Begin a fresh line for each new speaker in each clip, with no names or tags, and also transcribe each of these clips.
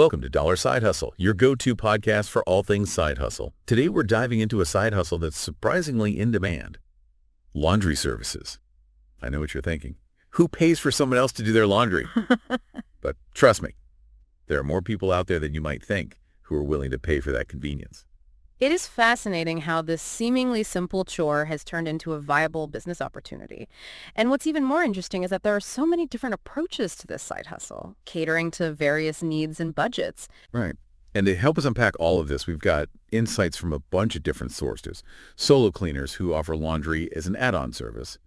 Welcome to Dollar Side Hustle, your go-to podcast for all things side hustle. Today we're diving into a side hustle that's surprisingly in demand. Laundry services. I know what you're thinking. Who pays for someone else to do their laundry? But trust me, there are more people out there than you might think who are willing to pay for that convenience.
It is fascinating how this seemingly simple chore has turned into a viable business opportunity. And what's even more interesting is that there are so many different approaches to this side hustle, catering to various needs and budgets.
Right. And to help us unpack all of this, we've got insights from a bunch of different sources. Solo cleaners who offer laundry as an add-on service,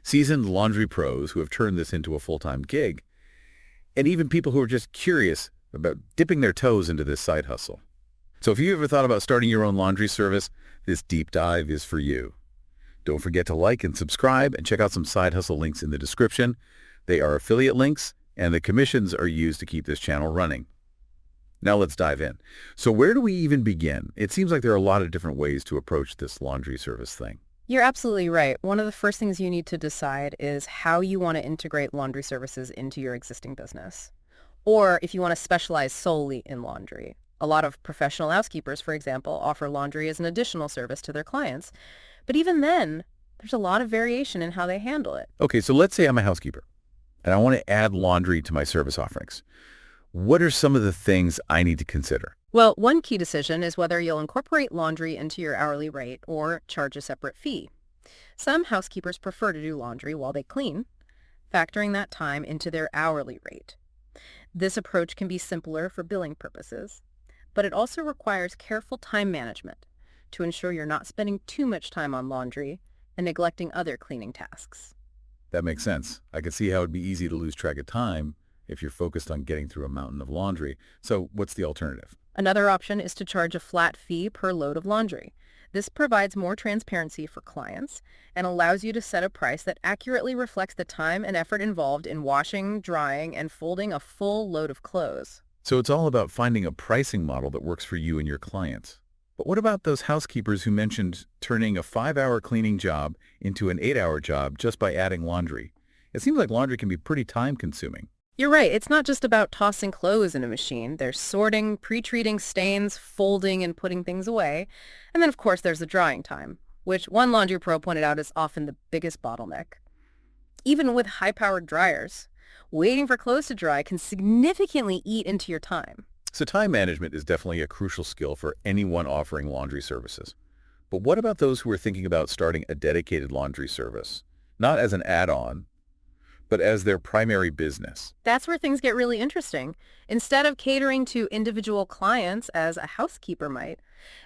seasoned laundry pros who have turned this into a full-time gig, and even people who are just curious about dipping their toes into this side hustle. So if you ever thought about starting your own laundry service, this deep dive is for you. Don't forget to like and subscribe and check out some side hustle links in the description. They are affiliate links, and the commissions are used to keep this channel running. Now let's dive in. So where do we even begin? It seems like there are a lot of different ways to approach this laundry service thing.
You're absolutely right. One of the first things you need to decide is how you want to integrate laundry services into your existing business, or if you want to specialize solely in laundry. A lot of professional housekeepers, for example, offer laundry as an additional service to their clients. But even then, there's a lot of variation in how they handle it.
Okay, so let's say I'm a housekeeper and I want to add laundry to my service offerings. What are some of the things I need to consider?
Well, one key decision is whether you'll incorporate laundry into your hourly rate or charge a separate fee. Some housekeepers prefer to do laundry while they clean, factoring that time into their hourly rate. This approach can be simpler for billing purposes, but it also requires careful time management to ensure you're not spending too much time on laundry and neglecting other cleaning tasks.
That makes sense. I can see how it'd be easy to lose track of time if you're focused on getting through a mountain of laundry. So what's the alternative?
Another option is to charge a flat fee per load of laundry. This provides more transparency for clients and allows you to set a price that accurately reflects the time and effort involved in washing, drying, and folding a full load of clothes.
So it's all about finding a pricing model that works for you and your clients. But what about those housekeepers who mentioned turning a 5-hour cleaning job into an 8-hour job just by adding laundry? It seems like laundry can be pretty time-consuming.
You're right. It's not just about tossing clothes in a machine. There's sorting, pre-treating stains, folding, and putting things away. And then, of course, there's the drying time, which one laundry pro pointed out is often the biggest bottleneck. Even with high-powered dryers, waiting for clothes to dry can significantly eat into your time.
So time management is definitely a crucial skill for anyone offering laundry services. But what about those who are thinking about starting a dedicated laundry service? Not as an add-on, but as their primary business.
That's where things get really interesting. Instead of catering to individual clients as a housekeeper might,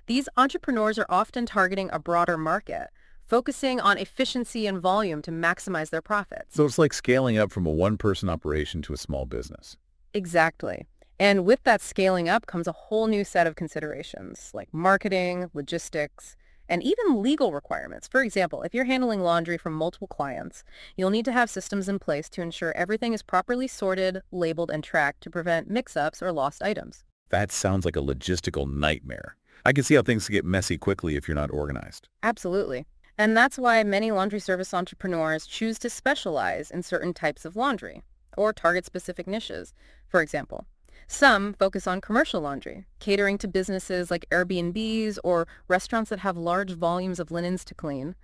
these entrepreneurs are often targeting a broader market, focusing on efficiency and volume to maximize their profits.
So it's like scaling up from a one-person operation to a small business.
Exactly. And with that scaling up comes a whole new set of considerations like marketing, logistics, and even legal requirements. For example, if you're handling laundry from multiple clients, you'll need to have systems in place to ensure everything is properly sorted, labeled, and tracked to prevent mix-ups or lost items.
That sounds like a logistical nightmare. I can see how things get messy quickly if you're not organized.
Absolutely. And that's why many laundry service entrepreneurs choose to specialize in certain types of laundry or target specific niches. For example, some focus on commercial laundry, catering to businesses like Airbnbs or restaurants that have large volumes of linens to clean.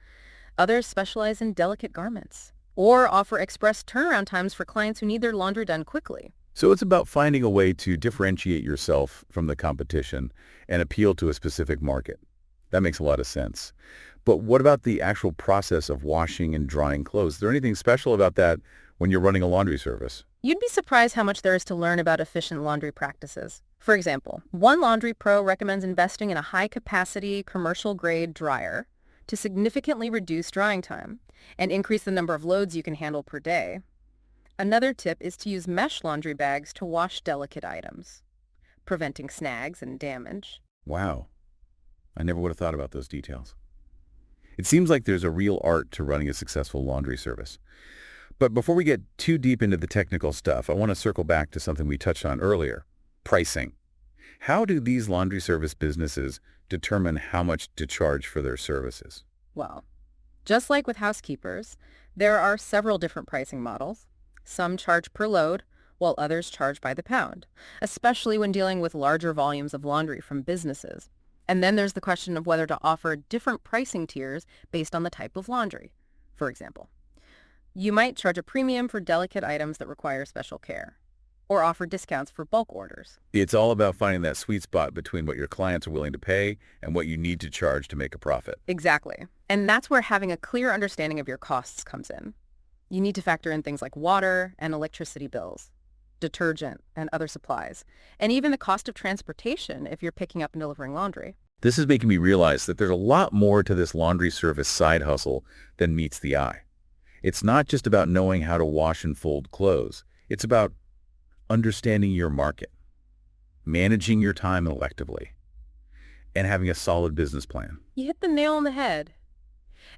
Others specialize in delicate garments or offer express turnaround times for clients who need their laundry done quickly.
So it's about finding a way to differentiate yourself from the competition and appeal to a specific market. That makes a lot of sense. But what about the actual process of washing and drying clothes? Is there anything special about that when you're running a laundry service?
You'd be surprised how much there is to learn about efficient laundry practices. For example, one laundry pro recommends investing in a high-capacity, commercial-grade dryer to significantly reduce drying time and increase the number of loads you can handle per day. Another tip is to use mesh laundry bags to wash delicate items, preventing snags and damage.
Wow. I never would have thought about those details. It seems like there's a real art to running a successful laundry service. But before we get too deep into the technical stuff, I want to circle back to something we touched on earlier, pricing. How do these laundry service businesses determine how much to charge for their services?
Well, just like with housekeepers, there are several different pricing models. Some charge per load, while others charge by the pound, especially when dealing with larger volumes of laundry from businesses. And then there's the question of whether to offer different pricing tiers based on the type of laundry. For example, you might charge a premium for delicate items that require special care, or offer discounts for bulk orders.
It's all about finding that sweet spot between what your clients are willing to pay and what you need to charge to make a profit.
Exactly. And that's where having a clear understanding of your costs comes in. You need to factor in things like water and electricity bills, detergent and other supplies, and even the cost of transportation if you're picking up and delivering laundry.
This is making me realize that there's a lot more to this laundry service side hustle than meets the eye. It's not just about knowing how to wash and fold clothes. It's about understanding your market, managing your time electively, and having a solid business plan.
You hit the nail on the head.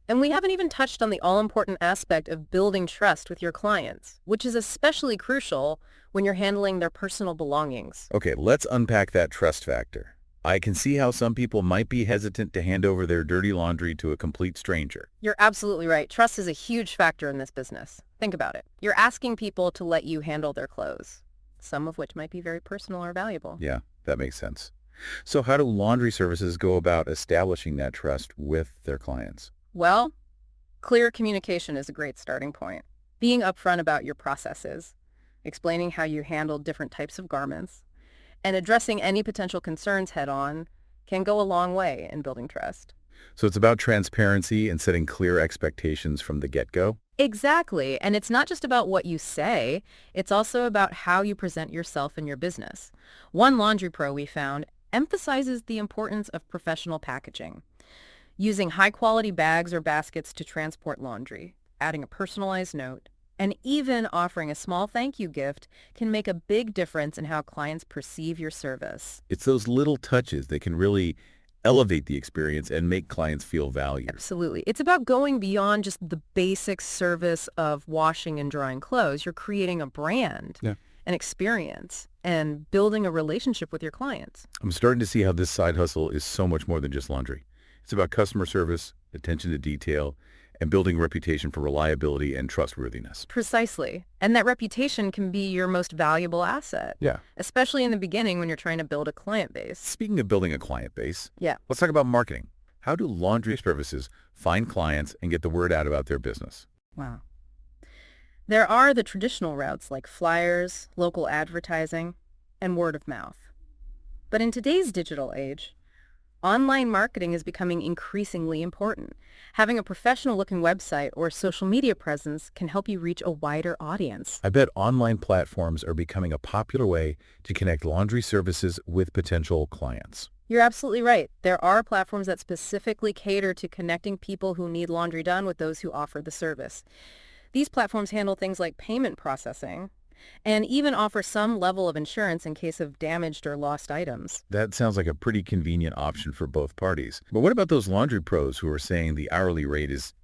And we haven't even touched on the all-important aspect of building trust with your clients, which is especially crucial when you're handling their personal belongings.
Okay, let's unpack that trust factor. I can see how some people might be hesitant to hand over their dirty laundry to a complete stranger.
You're absolutely right. Trust is a huge factor in this business. Think about it. You're asking people to let you handle their clothes, some of which might be very personal or valuable.
Yeah, that makes sense. So how do laundry services go about establishing that trust with their clients?
Well, clear communication is a great starting point. Being upfront about your processes, explaining how you handle different types of garments, and addressing any potential concerns head-on can go a long way in building trust.
So it's about transparency and setting clear expectations from the get-go?
Exactly. And it's not just about what you say, it's also about how you present yourself and your business. One laundry pro we found emphasizes the importance of professional packaging, using high-quality bags or baskets to transport laundry, adding a personalized note, and even offering a small thank you gift can make a big difference in how clients perceive your service.
It's those little touches that can really elevate the experience and make clients feel valued.
Absolutely. It's about going beyond just the basic service of washing and drying clothes. You're creating a brand, an experience, and building a relationship with your clients.
I'm starting to see how this side hustle is so much more than just laundry. It's about customer service, attention to detail, and building a reputation for reliability and trustworthiness.
Precisely. And that reputation can be your most valuable asset.
Yeah.
Especially in the beginning when you're trying to build a client base.
Speaking of building a client base,
Yeah.
let's talk about marketing. How do laundry services find clients and get the word out about their business?
Wow. There are the traditional routes like flyers, local advertising, and word of mouth. But in today's digital age, online marketing is becoming increasingly important. Having a professional-looking website or social media presence can help you reach a wider audience.
I bet online platforms are becoming a popular way to connect laundry services with potential clients.
You're absolutely right. There are platforms that specifically cater to connecting people who need laundry done with those who offer the service. These platforms handle things like payment processing and even offer some level of insurance in case of damaged or lost items.
That sounds like a pretty convenient option for both parties. But what about those laundry pros who are saying the hourly rate is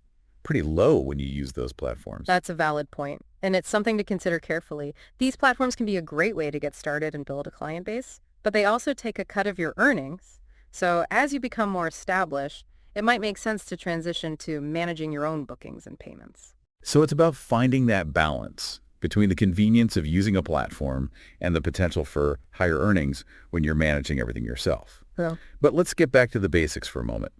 pretty low when you use those platforms?
That's a valid point, and it's something to consider carefully. These platforms can be a great way to get started and build a client base, but they also take a cut of your earnings. So as you become more established, it might make sense to transition to managing your own bookings and payments.
So it's about finding that balance between the convenience of using a platform and the potential for higher earnings when you're managing everything yourself.
Yeah.
But let's get back to the basics for a moment.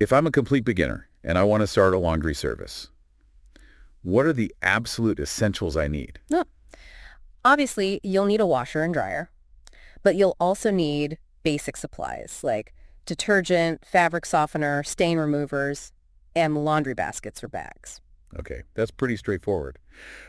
If I'm a complete beginner and I want to start a laundry service, what are the absolute essentials I need?
Yeah. Obviously, you'll need a washer and dryer, but you'll also need basic supplies like detergent, fabric softener, stain removers, and laundry baskets or bags.
Okay, that's pretty straightforward.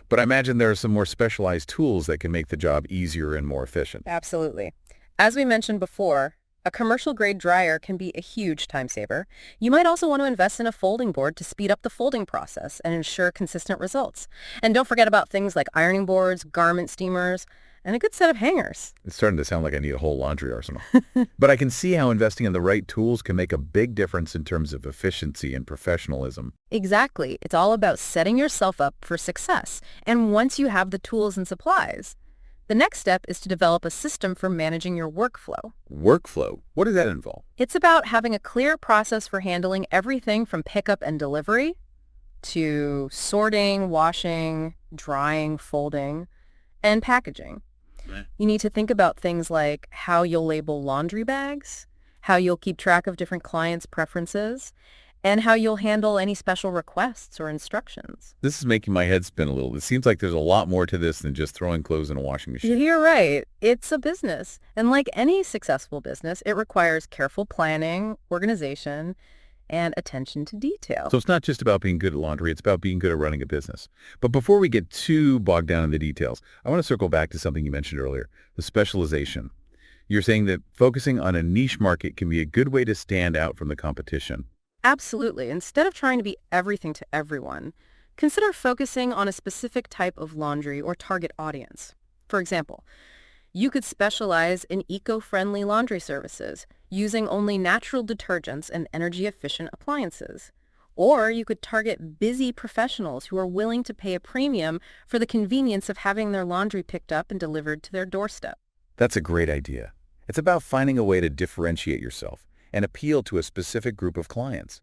But I imagine there are some more specialized tools that can make the job easier and more efficient.
Absolutely. As we mentioned before, a commercial-grade dryer can be a huge time saver. You might also want to invest in a folding board to speed up the folding process and ensure consistent results. And don't forget about things like ironing boards, garment steamers, and a good set of hangers.
It's starting to sound like I need a whole laundry arsenal. But I can see how investing in the right tools can make a big difference in terms of efficiency and professionalism.
Exactly. It's all about setting yourself up for success. And once you have the tools and supplies, the next step is to develop a system for managing your workflow.
Workflow? What does that involve?
It's about having a clear process for handling everything from pickup and delivery to sorting, washing, drying, folding, And packaging.
Right.
You need to think about things like how you'll label laundry bags, how you'll keep track of different clients' preferences, and how you'll handle any special requests or instructions.
This is making my head spin a little. It seems like there's a lot more to this than just throwing clothes in a washing machine.
You're right. It's a business. And like any successful business, it requires careful planning, organization, and attention to detail.
So it's not just about being good at laundry, it's about being good at running a business. But before we get too bogged down in the details, I want to circle back to something you mentioned earlier, the specialization. You're saying that focusing on a niche market can be a good way to stand out from the competition.
Absolutely. Instead of trying to be everything to everyone, consider focusing on a specific type of laundry or target audience. For example, you could specialize in eco-friendly laundry services using only natural detergents and energy-efficient appliances. Or you could target busy professionals who are willing to pay a premium for the convenience of having their laundry picked up and delivered to their doorstep.
That's a great idea. It's about finding a way to differentiate yourself and appeal to a specific group of clients.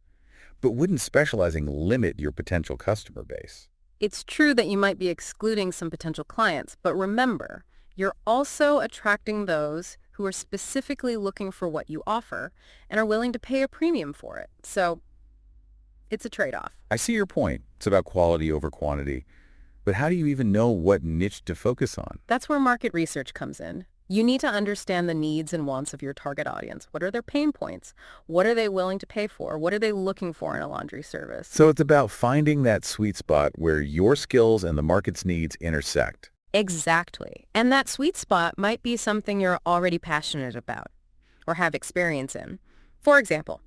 But wouldn't specializing limit your potential customer base?
It's true that you might be excluding some potential clients, but remember, you're also attracting those who are specifically looking for what you offer and are willing to pay a premium for it. So it's a trade-off.
I see your point. It's about quality over quantity. But how do you even know what niche to focus on?
That's where market research comes in. You need to understand the needs and wants of your target audience. What are their pain points? What are they willing to pay for? What are they looking for in a laundry service?
So it's about finding that sweet spot where your skills and the market's needs intersect.
Exactly. And that sweet spot might be something you're already passionate about or have experience in. For example,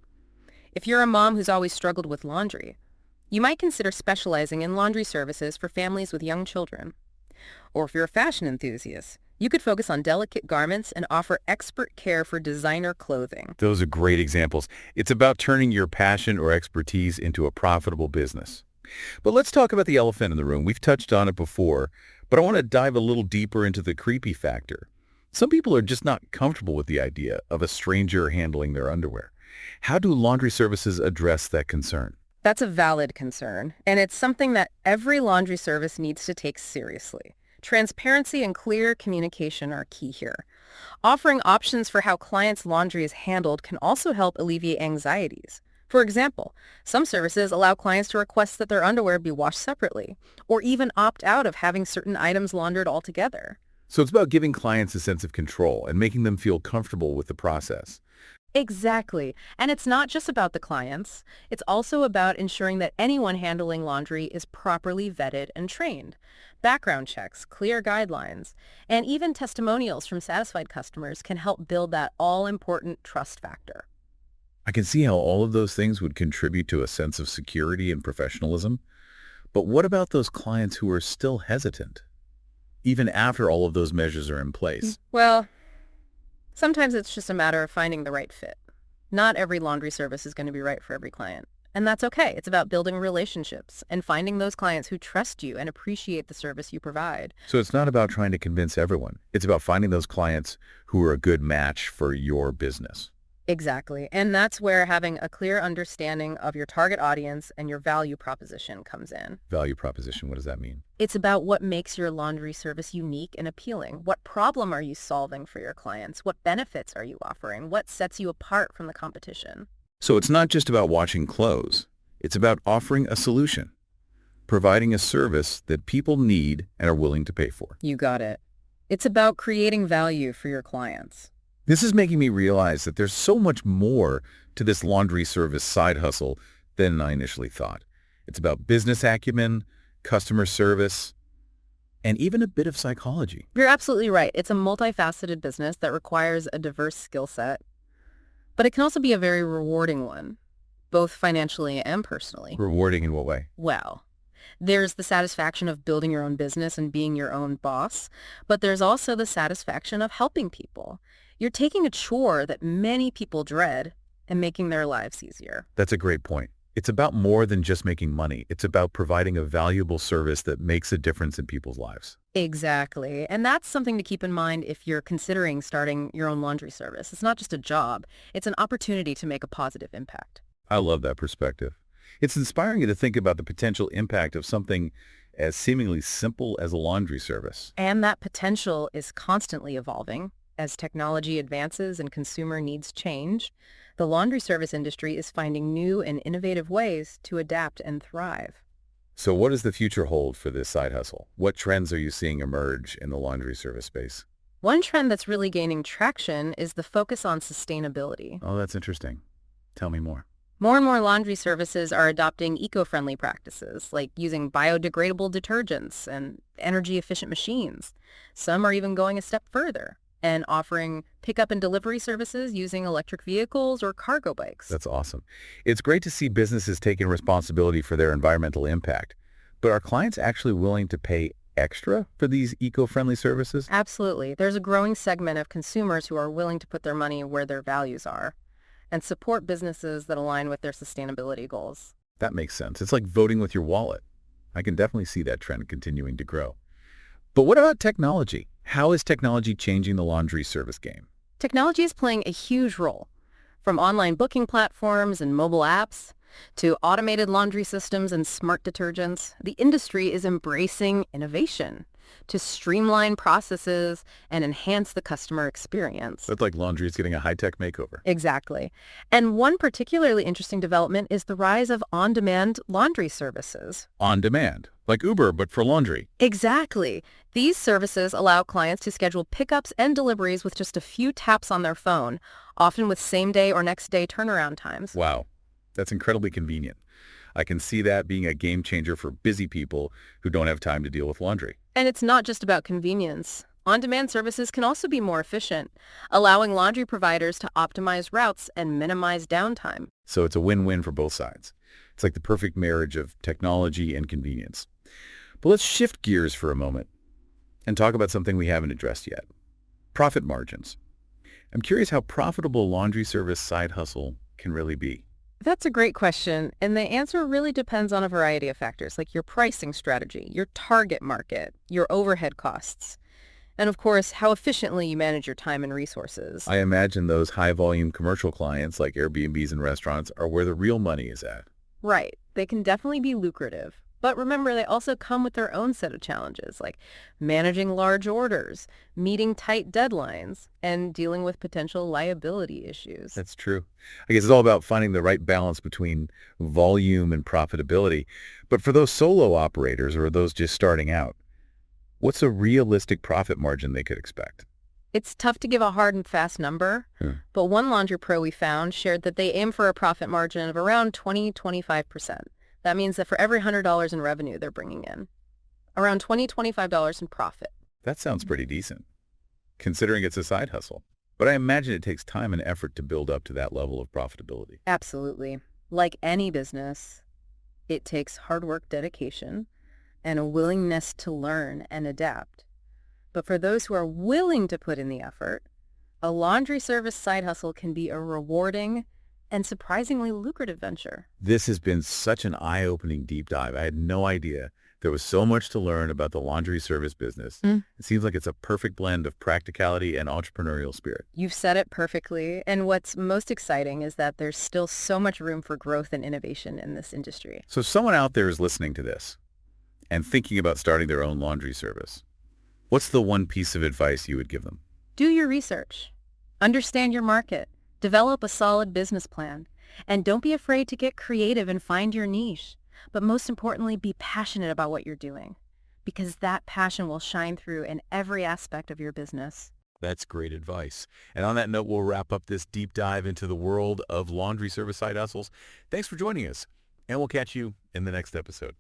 if you're a mom who's always struggled with laundry, you might consider specializing in laundry services for families with young children. Or if you're a fashion enthusiast, you could focus on delicate garments and offer expert care for designer clothing.
Those are great examples. It's about turning your passion or expertise into a profitable business. But let's talk about the elephant in the room. We've touched on it before, but I want to dive a little deeper into the creepy factor. Some people are just not comfortable with the idea of a stranger handling their underwear. How do laundry services address that concern?
That's a valid concern, and it's something that every laundry service needs to take seriously. Transparency and clear communication are key here. Offering options for how clients' laundry is handled can also help alleviate anxieties. For example, some services allow clients to request that their underwear be washed separately, or even opt out of having certain items laundered altogether.
So it's about giving clients a sense of control and making them feel comfortable with the process.
Exactly. And it's not just about the clients. It's also about ensuring that anyone handling laundry is properly vetted and trained. Background checks, clear guidelines, and even testimonials from satisfied customers can help build that all-important trust factor.
I can see how all of those things would contribute to a sense of security and professionalism. But what about those clients who are still hesitant, even after all of those measures are in place?
Well, sometimes it's just a matter of finding the right fit. Not every laundry service is going to be right for every client. And that's okay. It's about building relationships and finding those clients who trust you and appreciate the service you provide.
So it's not about trying to convince everyone. It's about finding those clients who are a good match for your business.
Exactly. And that's where having a clear understanding of your target audience and your value proposition comes in.
Value proposition, what does that mean?
It's about what makes your laundry service unique and appealing. What problem are you solving for your clients? What benefits are you offering? What sets you apart from the competition?
So it's not just about washing clothes. It's about offering a solution, providing a service that people need and are willing to pay for.
You got it. It's about creating value for your clients.
This is making me realize that there's so much more to this laundry service side hustle than I initially thought. It's about business acumen, customer service, and even a bit of psychology.
You're absolutely right. It's a multifaceted business that requires a diverse skill set, but it can also be a very rewarding one, both financially and personally.
Rewarding in what way?
Well, there's the satisfaction of building your own business and being your own boss, but there's also the satisfaction of helping people. You're taking a chore that many people dread and making their lives easier.
That's a great point. It's about more than just making money. It's about providing a valuable service that makes a difference in people's lives.
Exactly. And that's something to keep in mind if you're considering starting your own laundry service. It's not just a job. It's an opportunity to make a positive impact.
I love that perspective. It's inspiring to think about the potential impact of something as seemingly simple as a laundry service.
And that potential is constantly evolving. As technology advances and consumer needs change, the laundry service industry is finding new and innovative ways to adapt and thrive.
So what does the future hold for this side hustle? What trends are you seeing emerge in the laundry service space?
One trend that's really gaining traction is the focus on sustainability.
Oh, that's interesting. Tell me more.
More and more laundry services are adopting eco-friendly practices, like using biodegradable detergents and energy-efficient machines. Some are even going a step further and offering pickup and delivery services using electric vehicles or cargo bikes.
That's awesome. It's great to see businesses taking responsibility for their environmental impact. But are clients actually willing to pay extra for these eco-friendly services?
Absolutely. There's a growing segment of consumers who are willing to put their money where their values are and support businesses that align with their sustainability goals.
That makes sense. It's like voting with your wallet. I can definitely see that trend continuing to grow. But what about technology? How is technology changing the laundry service game?
Technology is playing a huge role, from online booking platforms and mobile apps to automated laundry systems and smart detergents. The industry is embracing innovation to streamline processes and enhance the customer experience.
It's like laundry is getting a high-tech makeover.
Exactly. And one particularly interesting development is the rise of on-demand laundry services.
On demand, like Uber, but for laundry.
Exactly. These services allow clients to schedule pickups and deliveries with just a few taps on their phone, often with same-day or next-day turnaround times.
Wow, that's incredibly convenient. I can see that being a game changer for busy people who don't have time to deal with laundry.
And it's not just about convenience. On-demand services can also be more efficient, allowing laundry providers to optimize routes and minimize downtime.
So it's a win-win for both sides. It's like the perfect marriage of technology and convenience. But let's shift gears for a moment and talk about something we haven't addressed yet. Profit margins. I'm curious how profitable laundry service side hustle can really be.
That's a great question, and the answer really depends on a variety of factors, like your pricing strategy, your target market, your overhead costs, and of course, how efficiently you manage your time and resources.
I imagine those high-volume commercial clients like Airbnbs and restaurants are where the real money is at.
Right. They can definitely be lucrative. But remember, they also come with their own set of challenges, like managing large orders, meeting tight deadlines, and dealing with potential liability issues.
That's true. I guess it's all about finding the right balance between volume and profitability. But for those solo operators or those just starting out, what's a realistic profit margin they could expect?
It's tough to give a hard and fast number, but one laundry pro we found shared that they aim for a profit margin of around 20-25%. That means that for every $100 in revenue they're bringing in, around $20-25 in profit.
That sounds pretty decent, considering it's a side hustle. But I imagine it takes time and effort to build up to that level of profitability.
Absolutely. Like any business, it takes hard work, dedication, and a willingness to learn and adapt. But for those who are willing to put in the effort, a laundry service side hustle can be a rewarding and surprisingly lucrative venture.
This has been such an eye-opening deep dive. I had no idea there was so much to learn about the laundry service business. It seems like it's a perfect blend of practicality and entrepreneurial spirit.
You've said it perfectly. And what's most exciting is that there's still so much room for growth and innovation in this industry.
So if someone out there is listening to this and thinking about starting their own laundry service, what's the one piece of advice you would give them?
Do your research. Understand your market. Develop a solid business plan. And don't be afraid to get creative and find your niche. But most importantly, be passionate about what you're doing, because that passion will shine through in every aspect of your business.
That's great advice. And on that note, we'll wrap up this deep dive into the world of laundry service side hustles. Thanks for joining us, and we'll catch you in the next episode.